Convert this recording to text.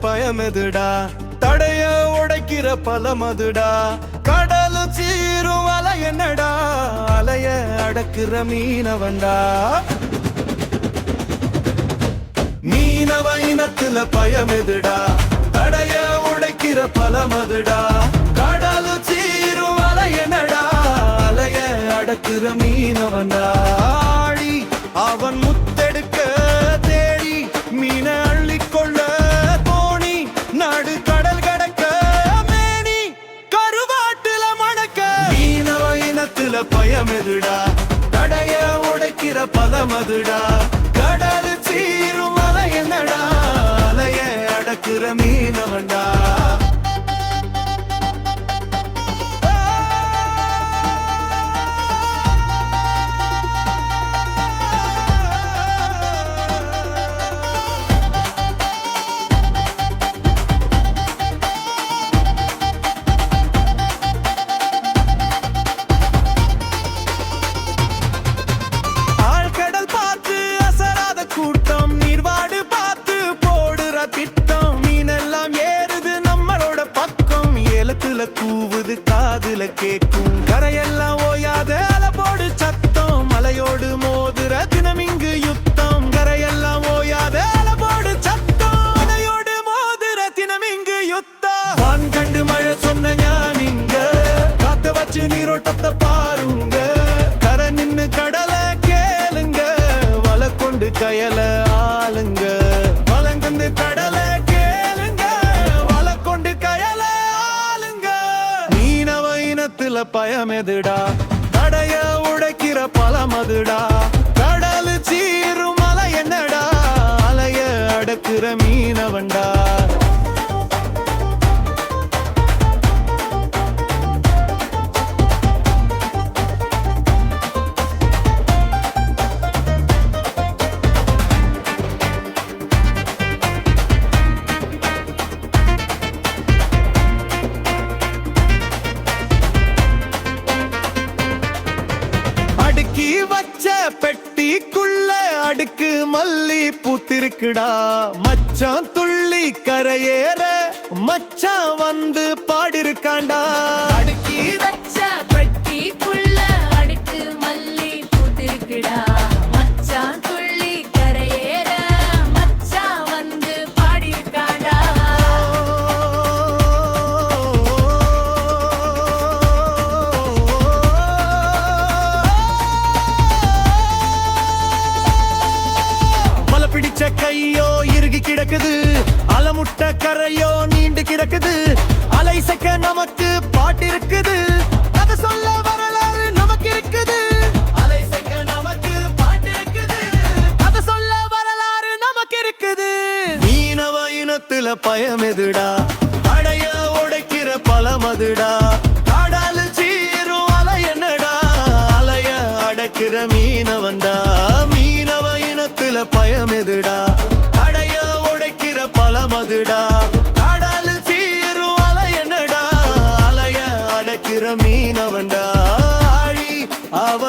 பயமெதுடா தடைய உடைக்கிற பலமதுடா கடல் சீரும் அலை என்னடா அலைய அடக்குற மீனவன்டா மீனவ இனத்துல பயமெதுடா தடைய உடைக்கிற பலமதுடா கடல் சீரும் அலை என்னடா அலைய அடக்குற மீனவன்டா ஆழி அவன் முத்தெடுக்க தேடி மீன அள்ளிக்கொள்ள தோணி நாடு கடல் கடக்க மேனி கருவாட்டுல மணக்க மீனவ இனத்துல பயமெதுடா தடைய உடைக்கிற பலமதுடா கடல் சீரும் அலை என்னடா அலைய அடக்குற மீனவன்டா கூவுது காதுல கேக்கும் கரையெல்லாம் ஓயாத அலபோடு சத்தம் மலையோடு மோதுற தினம் இங்கு யுத்தம் கரையெல்லாம் ஓயாத அலபோடு சத்தம் மலையோடு மோதுற தினம் இங்கு யுத்தம் வான் கண்டு மழை சொன்ன ஞானிங்க காத்த வச்சு நீரோட்டத்தை பாருங்க கரை நின்னு கடலை கேளுங்க வலை கொண்டு கயல ஆளுங்க வலங்கண்டு கடலை பயமெதுடா தடைய உடைக்கிற பலமதுடா கடல் சீரும் அலை என்னடா அலைய அடக்குற மீனவன்டா அடுக்கி வச்ச பெட்டிக்குள்ள அடுக்கு மல்லி பூத்திருக்குடா மச்சான் துள்ளி கரையேற மச்சான் வந்து பாடிருக்காண்டா அடுக்கி வச்ச பெட்டிக்குள்ள அடுக்கு மல்லி பூத்திருக்குடா மச்சான் துள்ளி கரையேற மச்சான் வந்து பாடிருக்காண்டா பிடிச்ச கையோ இறுகி கிடக்குது அலமுட்ட கரையோ நீண்டு கிடக்குது அலை சக்க நமக்கு பாட்டு இருக்குது கதை சொல்ல வரலாறு நமக்கு இருக்குது அலை சக்க நமக்கு பாட்டு இருக்குது கதை சொல்ல வரலாறு நமக்கு இருக்குது மீனவ இனத்துல பயமெதுடா அடைய உடைக்கிற பலமதுடா கடல் சீரும் அலை என்னடா அலைய அடக்கிற மீனவன்டா மீனவ இனத்துல பயமெதுடா அடைய உடைக்கிற பலமதுடா கடல் சீரும் அலை என்னடா அலைய அடக்கிற மீனவன்டா ஆழி அவ